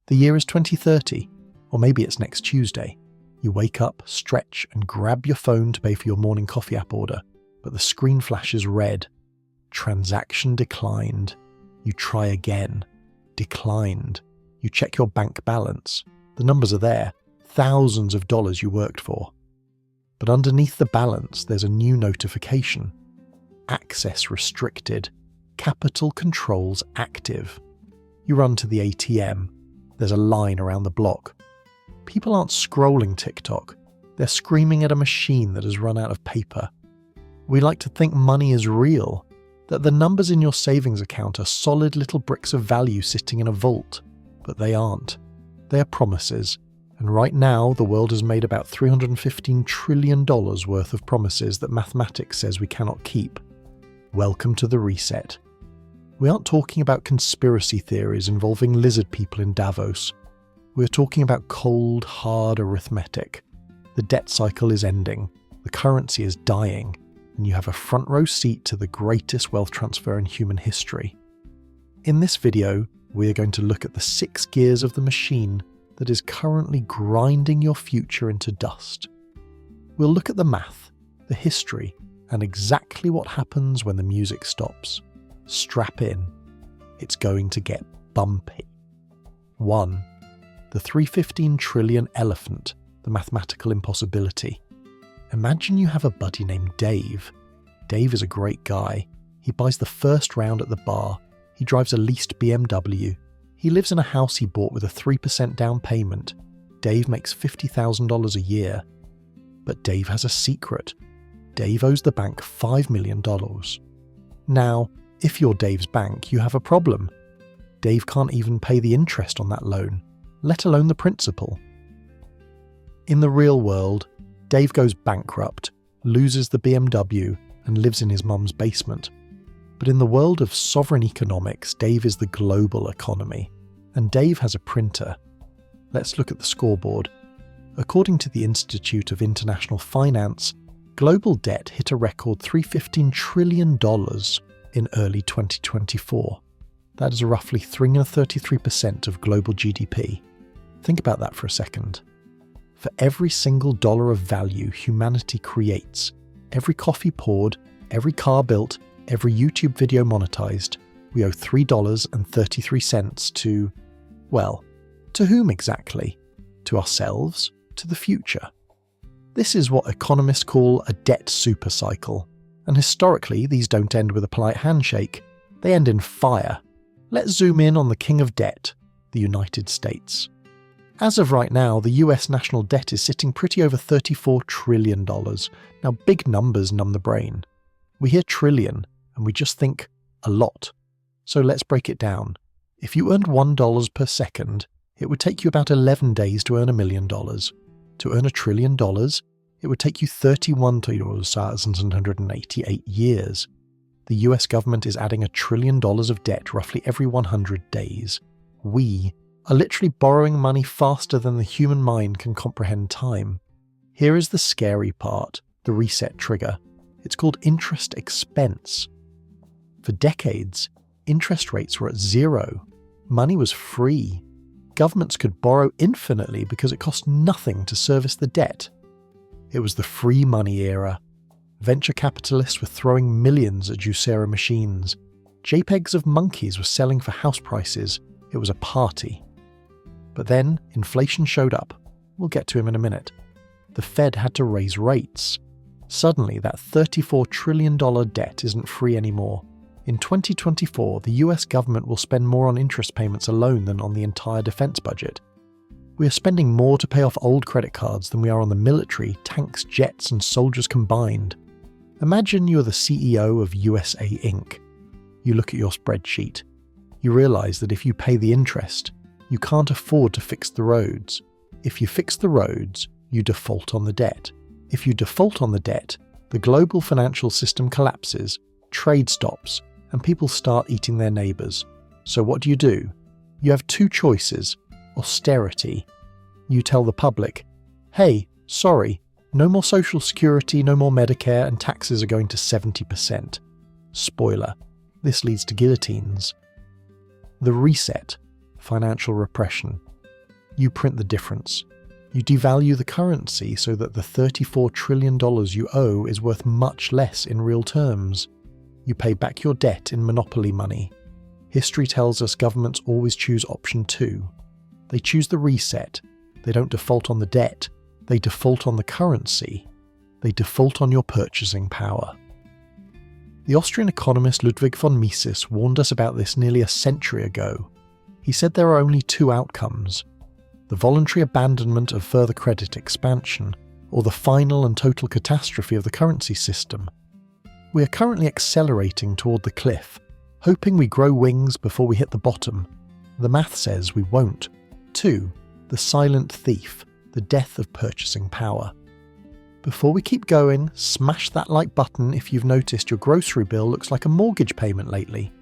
The year is 2030, or maybe it's next Tuesday. You wake up, stretch, and grab your phone to pay for your morning coffee app order, but the screen flashes red. Transaction declined. You try again. Declined. You check your bank balance. The numbers are there. Thousands of dollars you worked for. But underneath the balance, there's a new notification. Access restricted. Capital controls active. You run to the ATM. There's a line around the block. People aren't scrolling TikTok. They're screaming at a machine that has run out of paper. We like to think money is real, that the numbers in your savings account are solid little bricks of value sitting in a vault, but they aren't. They are promises, and right now the world has made about $315 trillion worth of promises that mathematics says we cannot keep. Welcome to the reset. We aren't talking about conspiracy theories involving lizard people in Davos. We're talking about cold, hard arithmetic. The debt cycle is ending, the currency is dying, and you have a front row seat to the greatest wealth transfer in human history. In this video, we are going to look at the 6 gears of the machine that is currently grinding your future into dust. We'll look at the math, the history, and exactly what happens when the music stops. Strap in. It's going to get bumpy. 1. The $315 trillion elephant, the mathematical impossibility. Imagine you have a buddy named Dave. Dave is a great guy. He buys the first round at the bar. He drives a leased BMW. He lives in a house he bought with a 3% down payment. Dave makes $50,000 a year. But Dave has a secret. Dave owes the bank $5 million. Now, if you're Dave's bank, you have a problem. Dave can't even pay the interest on that loan, let alone the principal. In the real world, Dave goes bankrupt, loses the BMW, and lives in his mum's basement. But in the world of sovereign economics, Dave is the global economy, and Dave has a printer. Let's look at the scoreboard. According to the Institute of International Finance, global debt hit a record $315 trillion in early 2024. That is roughly 333% of global GDP. Think about that for a second. For every single dollar of value humanity creates, every coffee poured, every car built, every YouTube video monetized, we owe $3.33 to, well, to whom exactly? To ourselves? To the future? This is what economists call a debt supercycle, and historically these don't end with a polite handshake, they end in fire. Let's zoom in on the king of debt, the United States. As of right now, the US national debt is sitting pretty over $34 trillion. Now, big numbers numb the brain. We hear trillion, and we just think a lot. So let's break it down. If you earned $1 per second, it would take you about 11 days to earn $1 million. To earn $1 trillion, it would take you 31,788 years. The US government is adding $1 trillion of debt roughly every 100 days. We are literally borrowing money faster than the human mind can comprehend time. Here is the scary part, the reset trigger. It's called interest expense. For decades, interest rates were at 0. Money was free. Governments could borrow infinitely because it cost nothing to service the debt. It was the free money era. Venture capitalists were throwing millions at Juicera machines. JPEGs of monkeys were selling for house prices. It was a party. But then inflation showed up. We'll get to him in a minute. The Fed had to raise rates. Suddenly, that $34 trillion debt isn't free anymore. In 2024, the US government will spend more on interest payments alone than on the entire defense budget. We are spending more to pay off old credit cards than we are on the military, tanks, jets, and soldiers combined. Imagine you're the CEO of USA Inc. You look at your spreadsheet. You realize that if you pay the interest, you can't afford to fix the roads. If you fix the roads, you default on the debt. If you default on the debt, the global financial system collapses, trade stops, and people start eating their neighbours. So what do? You have 2 choices. Austerity. You tell the public, hey, sorry, no more Social Security, no more Medicare, and taxes are going to 70%. Spoiler, this leads to guillotines. The reset. Financial repression. You print the difference. You devalue the currency so that the $34 trillion you owe is worth much less in real terms. You pay back your debt in monopoly money. History tells us governments always choose option 2. They choose the reset. They don't default on the debt. They default on the currency. They default on your purchasing power. The Austrian economist Ludwig von Mises warned us about this nearly a century ago. He said there are only 2 outcomes: the voluntary abandonment of further credit expansion, or the final and total catastrophe of the currency system. We are currently accelerating toward the cliff, hoping we grow wings before we hit the bottom. The math says we won't. 2. The silent thief, the death of purchasing power. Before we keep going, smash that like button if you've noticed your grocery bill looks like a mortgage payment lately.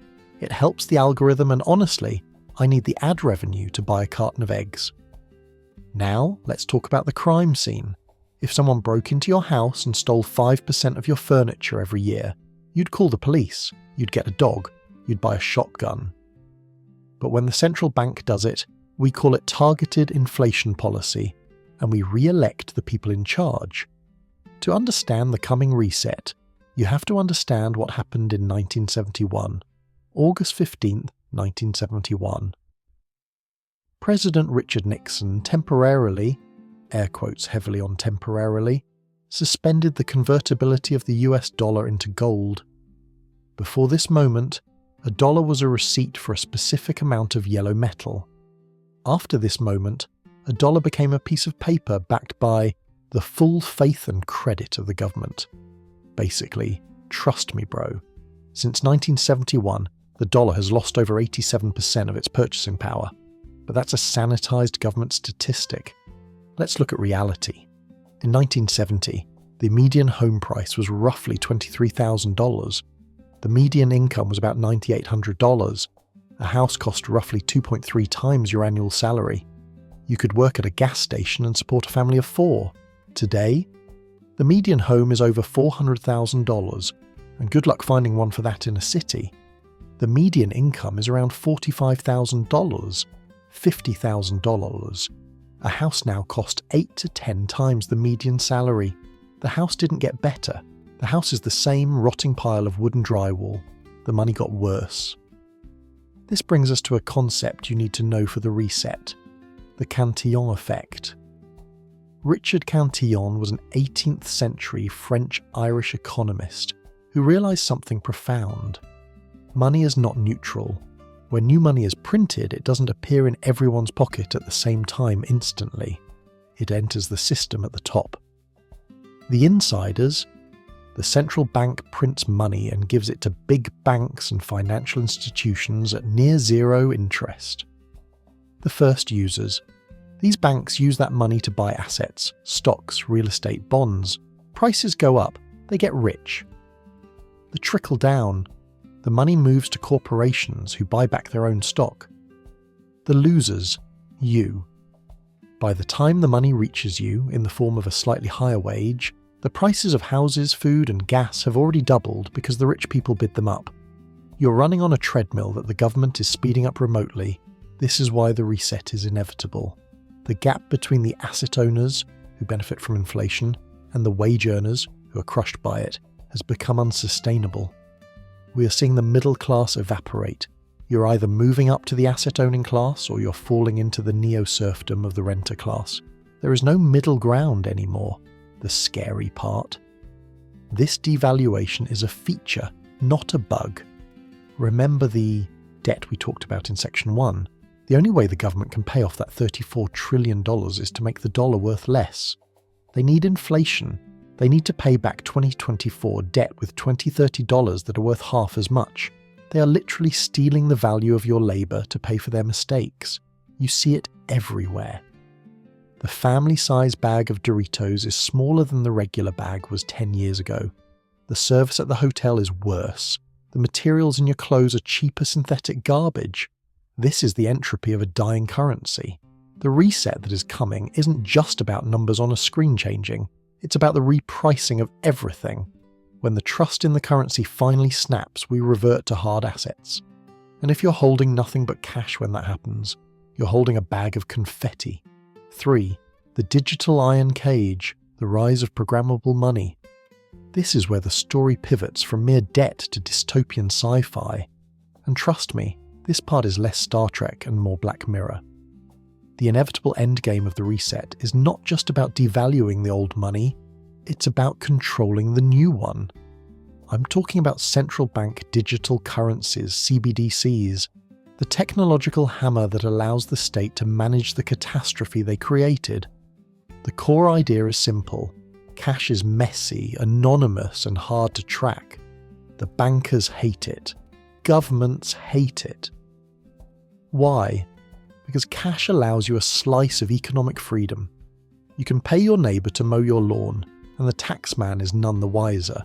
It helps the algorithm, and honestly, I need the ad revenue to buy a carton of eggs. Now, let's talk about the crime scene. If someone broke into your house and stole 5% of your furniture every year, you'd call the police, you'd get a dog, you'd buy a shotgun. But when the central bank does it, we call it targeted inflation policy, and we re-elect the people in charge. To understand the coming reset, you have to understand what happened in 1971, August 15th, 1971. President Richard Nixon temporarily, air quotes heavily on temporarily, suspended the convertibility of the US dollar into gold. Before this moment, a dollar was a receipt for a specific amount of yellow metal. After this moment, a dollar became a piece of paper backed by the full faith and credit of the government. Basically, trust me, bro. Since 1971, the dollar has lost over 87% of its purchasing power. But that's a sanitized government statistic. Let's look at reality. In 1970, the median home price was roughly $23,000. The median income was about $9,800. A house cost roughly 2.3 times your annual salary. You could work at a gas station and support a family of 4. Today, the median home is over $400,000, and good luck finding one for that in a city. The median income is around $45,000, $50,000. A house now costs 8 to 10 times the median salary. The house didn't get better. The house is the same rotting pile of wooden drywall. The money got worse. This brings us to a concept you need to know for the reset: the Cantillon Effect. Richard Cantillon was an 18th century French-Irish economist who realized something profound. Money is not neutral. When new money is printed, it doesn't appear in everyone's pocket at the same time instantly. It enters the system at the top. The insiders, the central bank prints money and gives it to big banks and financial institutions at near zero interest. The first users. These banks use that money to buy assets, stocks, real estate, bonds. Prices go up, they get rich. The trickle down. The money moves to corporations who buy back their own stock. The losers, you. By the time the money reaches you in the form of a slightly higher wage, the prices of houses, food and gas have already doubled because the rich people bid them up. You're running on a treadmill that the government is speeding up remotely. This is why the reset is inevitable. The gap between the asset owners, who benefit from inflation, and the wage earners, who are crushed by it, has become unsustainable. We are seeing the middle class evaporate. You're either moving up to the asset-owning class or you're falling into the neo-serfdom of the renter class. There is no middle ground anymore, the scary part. This devaluation is a feature, not a bug. Remember the debt we talked about in Section 1. The only way the government can pay off that $34 trillion is to make the dollar worth less. They need inflation. They need to pay back 2024 debt with $20-30 that are worth half as much. They are literally stealing the value of your labour to pay for their mistakes. You see it everywhere. The family-size bag of Doritos is smaller than the regular bag was 10 years ago. The service at the hotel is worse. The materials in your clothes are cheaper synthetic garbage. This is the entropy of a dying currency. The reset that is coming isn't just about numbers on a screen changing. It's about the repricing of everything. When the trust in the currency finally snaps, we revert to hard assets. And if you're holding nothing but cash when that happens, you're holding a bag of confetti. 3. The digital iron cage, the rise of programmable money. This is where the story pivots from mere debt to dystopian sci-fi. And trust me, this part is less Star Trek and more Black Mirror. The inevitable endgame of the reset is not just about devaluing the old money, it's about controlling the new one. I'm talking about Central Bank Digital Currencies, CBDCs, the technological hammer that allows the state to manage the catastrophe they created. The core idea is simple. Cash is messy, anonymous, and hard to track. The bankers hate it. Governments hate it. Why? Because cash allows you a slice of economic freedom. You can pay your neighbour to mow your lawn, and the taxman is none the wiser.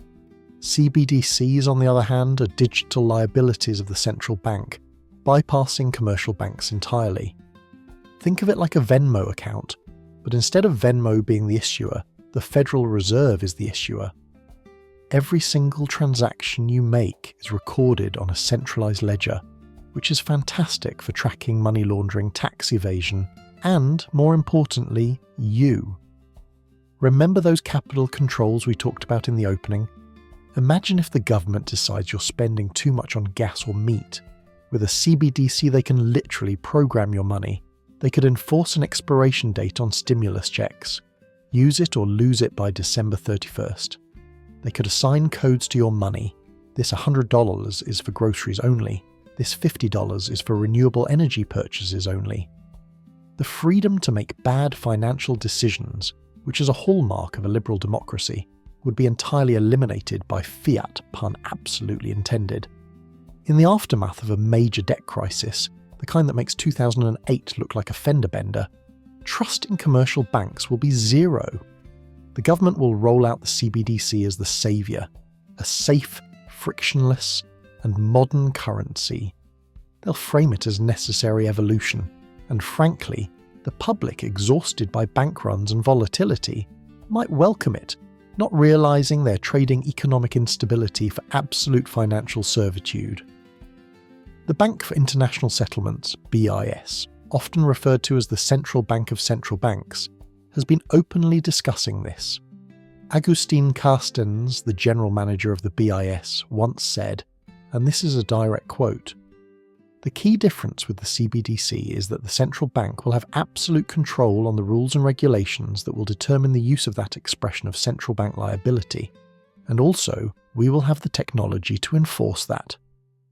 CBDCs, on the other hand, are digital liabilities of the central bank, bypassing commercial banks entirely. Think of it like a Venmo account, but instead of Venmo being the issuer, the Federal Reserve is the issuer. Every single transaction you make is recorded on a centralised ledger, which is fantastic for tracking money laundering, tax evasion, and, more importantly, you. Remember those capital controls we talked about in the opening? Imagine if the government decides you're spending too much on gas or meat. With a CBDC, they can literally program your money. They could enforce an expiration date on stimulus checks. Use it or lose it by December 31st. They could assign codes to your money. This $100 is for groceries only. This $50 is for renewable energy purchases only. The freedom to make bad financial decisions, which is a hallmark of a liberal democracy, would be entirely eliminated by fiat, pun absolutely intended. In the aftermath of a major debt crisis, the kind that makes 2008 look like a fender bender, trust in commercial banks will be zero. The government will roll out the CBDC as the saviour, a safe, frictionless, and modern currency. They'll frame it as necessary evolution, and frankly, the public, exhausted by bank runs and volatility, might welcome it, not realising they're trading economic instability for absolute financial servitude. The Bank for International Settlements, BIS, often referred to as the Central Bank of Central Banks, has been openly discussing this. Agustin Carstens, the general manager of the BIS, once said, and this is a direct quote, "The key difference with the CBDC is that the central bank will have absolute control on the rules and regulations that will determine the use of that expression of central bank liability. And also, we will have the technology to enforce that.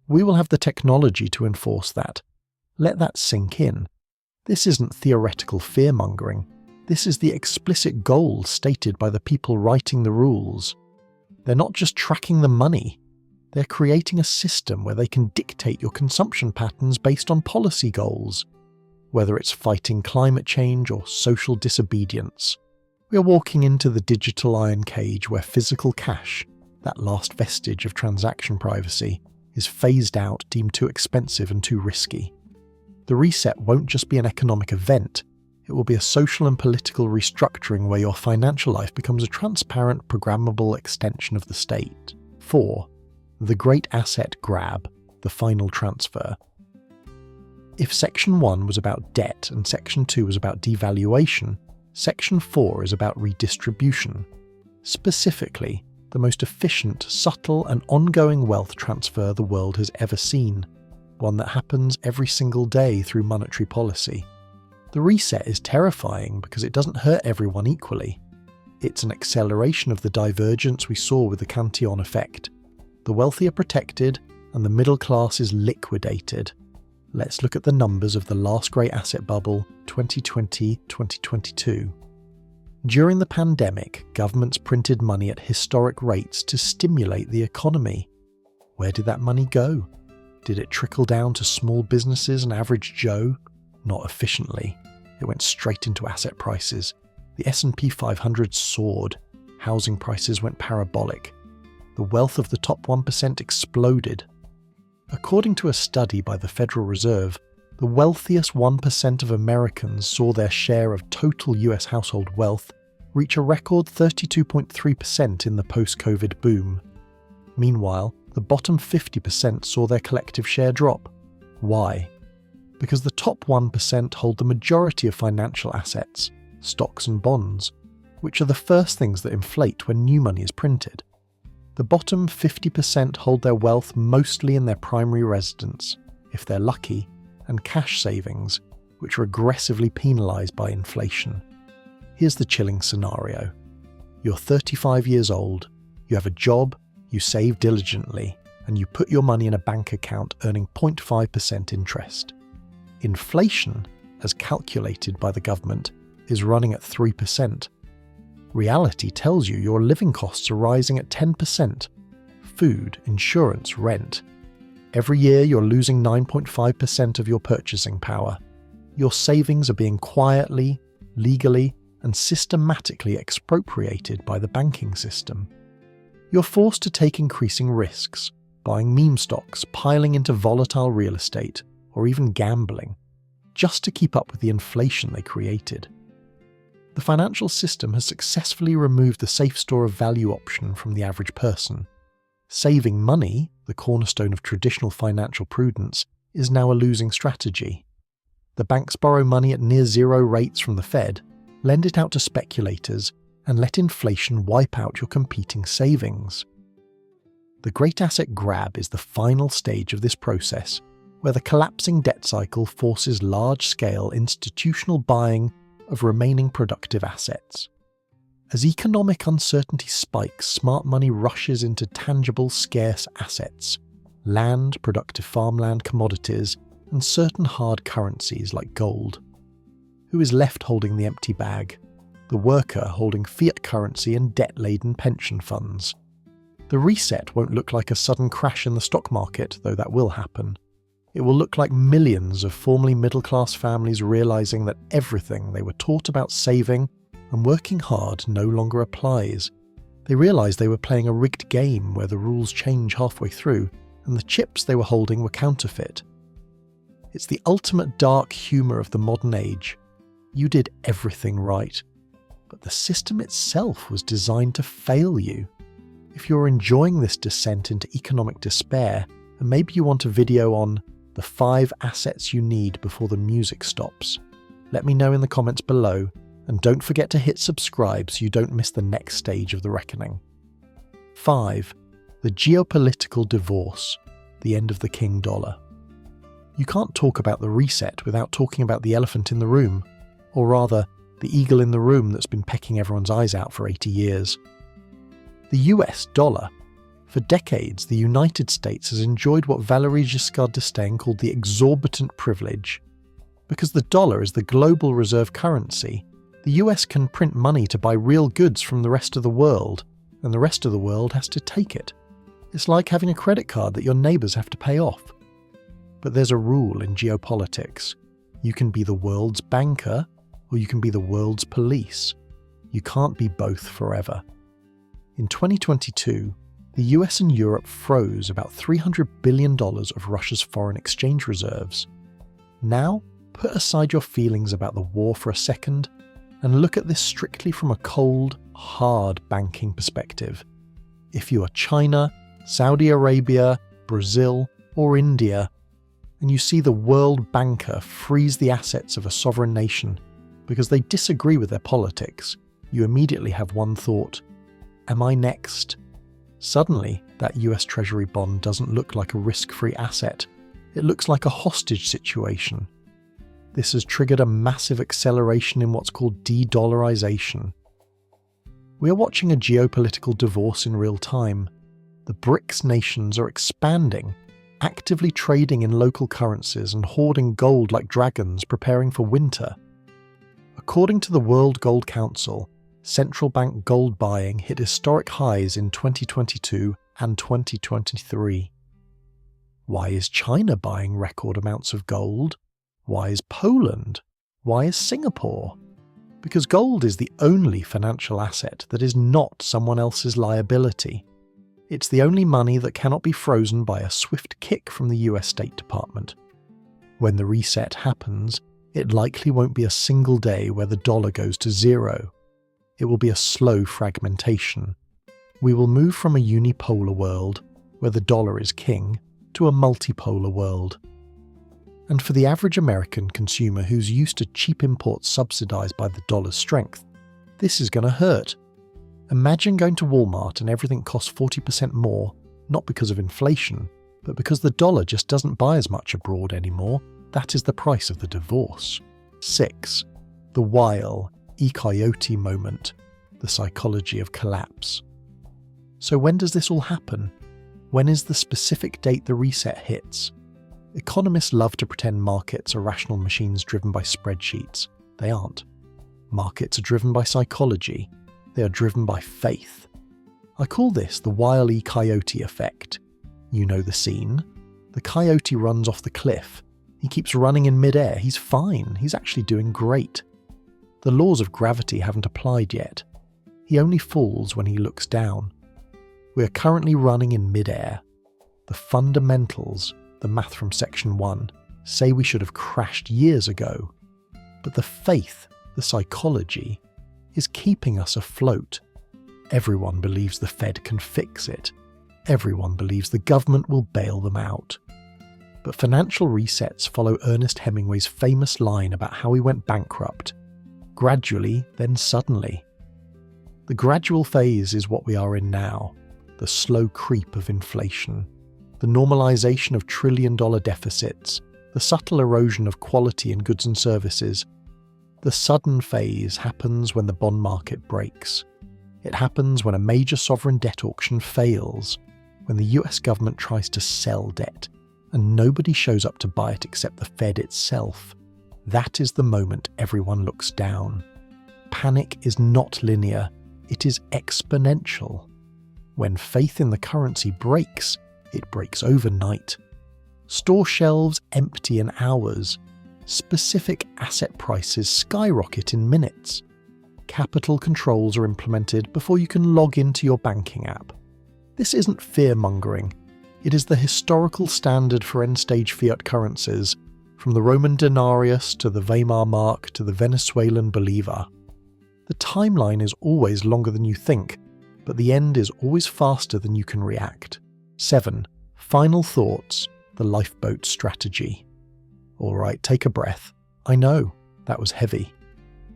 We will have the technology to enforce that. Let that sink in. This isn't theoretical fear-mongering. This is the explicit goal stated by the people writing the rules. They're not just tracking the money. They're creating a system where they can dictate your consumption patterns based on policy goals, whether it's fighting climate change or social disobedience. We're walking into the digital iron cage where physical cash, that last vestige of transaction privacy, is phased out, deemed too expensive and too risky. The reset won't just be an economic event, it will be a social and political restructuring where your financial life becomes a transparent, programmable extension of the state. 4. The Great Asset Grab, the final transfer. If Section 1 was about debt and Section 2 was about devaluation, Section 4 is about redistribution. Specifically, the most efficient, subtle and ongoing wealth transfer the world has ever seen, one that happens every single day through monetary policy. The reset is terrifying because it doesn't hurt everyone equally. It's an acceleration of the divergence we saw with the Cantillon Effect. The wealthy are protected and the middle class is liquidated. Let's look at the numbers of the last great asset bubble, 2020-2022. During the pandemic, governments printed money at historic rates to stimulate the economy. Where did that money go? Did it trickle down to small businesses and average Joe? Not efficiently. It went straight into asset prices. The S&P 500 soared. Housing prices went parabolic. The wealth of the top 1% exploded. According to a study by the Federal Reserve, the wealthiest 1% of Americans saw their share of total US household wealth reach a record 32.3% in the post-COVID boom. Meanwhile, the bottom 50% saw their collective share drop. Why? because the top 1% hold the majority of financial assets, stocks and bonds, which are the first things that inflate when new money is printed. The bottom 50% hold their wealth mostly in their primary residence, if they're lucky, and cash savings, which are aggressively penalised by inflation. Here's the chilling scenario. You're 35 years old, you have a job, you save diligently, and you put your money in a bank account earning 0.5% interest. Inflation, as calculated by the government, is running at 3%. Reality tells you your living costs are rising at 10%. Food, insurance, rent. Every year you're losing 9.5% of your purchasing power. Your savings are being quietly, legally, and systematically expropriated by the banking system. You're forced to take increasing risks, buying meme stocks, piling into volatile real estate, or even gambling, just to keep up with the inflation they created. The financial system has successfully removed the safe store of value option from the average person. Saving money, the cornerstone of traditional financial prudence, is now a losing strategy. The banks borrow money at near zero rates from the Fed, lend it out to speculators, and let inflation wipe out your competing savings. The great asset grab is the final stage of this process, where the collapsing debt cycle forces large-scale institutional buying of remaining productive assets. As economic uncertainty spikes, smart money rushes into tangible, scarce assets: land, productive farmland, commodities, and certain hard currencies like gold. Who is left holding the empty bag? The worker holding fiat currency and debt-laden pension funds. The reset won't look like a sudden crash in the stock market, though that will happen. It will look like millions of formerly middle-class families realizing that everything they were taught about saving and working hard no longer applies. They realized they were playing a rigged game where the rules change halfway through, and the chips they were holding were counterfeit. It's the ultimate dark humor of the modern age. You did everything right, but the system itself was designed to fail you. If you're enjoying this descent into economic despair, and maybe you want a video on the 5 assets you need before the music stops, let me know in the comments below, and don't forget to hit subscribe so you don't miss the next stage of the reckoning. 5. The geopolitical divorce, the end of the king dollar. You can't talk about the reset without talking about the elephant in the room, or rather, the eagle in the room that's been pecking everyone's eyes out for 80 years. The US dollar. For decades, the United States has enjoyed what Valéry Giscard d'Estaing called the exorbitant privilege. Because the dollar is the global reserve currency, the US can print money to buy real goods from the rest of the world, and the rest of the world has to take it. It's like having a credit card that your neighbours have to pay off. But there's a rule in geopolitics. You can be the world's banker, or you can be the world's police. You can't be both forever. In 2022, the US and Europe froze about $300 billion of Russia's foreign exchange reserves. Now, put aside your feelings about the war for a second and look at this strictly from a cold, hard banking perspective. If you are China, Saudi Arabia, Brazil, or India, and you see the world banker freeze the assets of a sovereign nation because they disagree with their politics, you immediately have one thought: am I next? Suddenly, that US Treasury bond doesn't look like a risk-free asset. It looks like a hostage situation. This has triggered a massive acceleration in what's called de-dollarization. We are watching a geopolitical divorce in real time. The BRICS nations are expanding, actively trading in local currencies and hoarding gold like dragons preparing for winter. According to the World Gold Council, central bank gold buying hit historic highs in 2022 and 2023. Why is China buying record amounts of gold? Why is Poland? Why is Singapore? Because gold is the only financial asset that is not someone else's liability. It's the only money that cannot be frozen by a swift kick from the US State Department. When the reset happens, it likely won't be a single day where the dollar goes to zero. It will be a slow fragmentation. We will move from a unipolar world, where the dollar is king, to a multipolar world. And for the average American consumer who's used to cheap imports subsidized by the dollar's strength, this is going to hurt. Imagine going to Walmart and everything costs 40% more, not because of inflation, but because the dollar just doesn't buy as much abroad anymore. That is the price of the divorce. 6. The Weil, E-coyote moment, the psychology of collapse. So when does this all happen? When is the specific date the reset hits? Economists love to pretend markets are rational machines driven by spreadsheets. They aren't. Markets are driven by psychology. They are driven by faith. I call this the Wile E. Coyote effect. You know the scene. The coyote runs off the cliff. He keeps running in midair. He's fine. He's actually doing great. The laws of gravity haven't applied yet. He only falls when he looks down. We are currently running in midair. The fundamentals, the math from section 1, say we should have crashed years ago. But the faith, the psychology, is keeping us afloat. Everyone believes the Fed can fix it. Everyone believes the government will bail them out. But financial resets follow Ernest Hemingway's famous line about how he went bankrupt. Gradually, then suddenly. The gradual phase is what we are in now, the slow creep of inflation, the normalization of trillion-dollar deficits, the subtle erosion of quality in goods and services. The sudden phase happens when the bond market breaks. It happens when a major sovereign debt auction fails, when the US government tries to sell debt, and nobody shows up to buy it except the Fed itself. That is the moment everyone looks down. Panic is not linear, it is exponential. When faith in the currency breaks, it breaks overnight. Store shelves empty in hours. Specific asset prices skyrocket in minutes. Capital controls are implemented before you can log into your banking app. This isn't fear-mongering. It is the historical standard for end-stage fiat currencies, from the Roman denarius to the Weimar mark to the Venezuelan bolivar. The timeline is always longer than you think, but the end is always faster than you can react. 7. Final thoughts, the lifeboat strategy. Alright, take a breath. I know, that was heavy.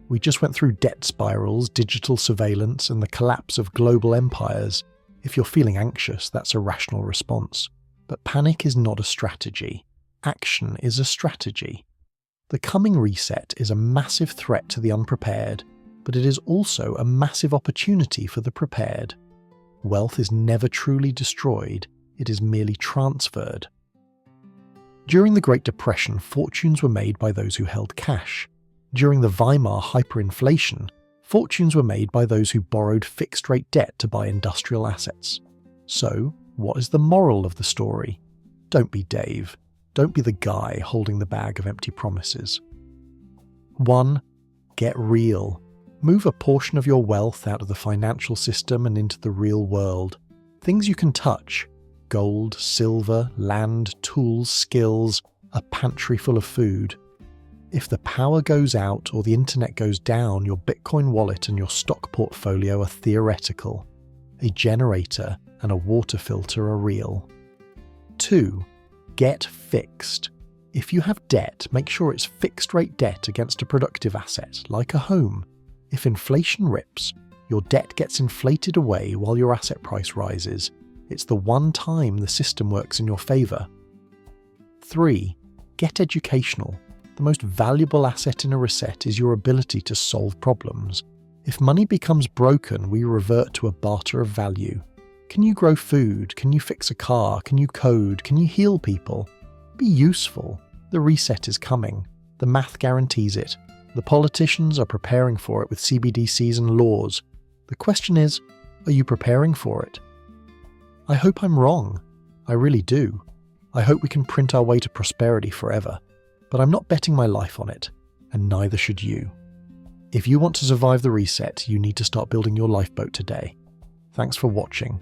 We just went through debt spirals, digital surveillance, and the collapse of global empires. If you're feeling anxious, that's a rational response. But panic is not a strategy. Action is a strategy. The coming reset is a massive threat to the unprepared, but it is also a massive opportunity for the prepared. Wealth is never truly destroyed, it is merely transferred. During the Great Depression, fortunes were made by those who held cash. During the Weimar hyperinflation, fortunes were made by those who borrowed fixed-rate debt to buy industrial assets. So, what is the moral of the story? Don't be Dave. Don't be the guy holding the bag of empty promises. 1. Get real. Move a portion of your wealth out of the financial system and into the real world. Things you can touch. Gold, silver, land, tools, skills, a pantry full of food. If the power goes out or the internet goes down, your Bitcoin wallet and your stock portfolio are theoretical. A generator and a water filter are real. 2. Get fixed. If you have debt, make sure it's fixed-rate debt against a productive asset, like a home. If inflation rips, your debt gets inflated away while your asset price rises. It's the one time the system works in your favour. 3. Get educational. The most valuable asset in a reset is your ability to solve problems. If money becomes broken, we revert to a barter of value. Can you grow food? Can you fix a car? Can you code? Can you heal people? Be useful. The reset is coming. The math guarantees it. The politicians are preparing for it with CBDCs and laws. The question is, are you preparing for it? I hope I'm wrong. I really do. I hope we can print our way to prosperity forever. But I'm not betting my life on it, and neither should you. If you want to survive the reset, you need to start building your lifeboat today. Thanks for watching.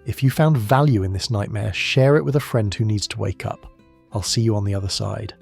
If you found value in this nightmare, share it with a friend who needs to wake up. I'll see you on the other side.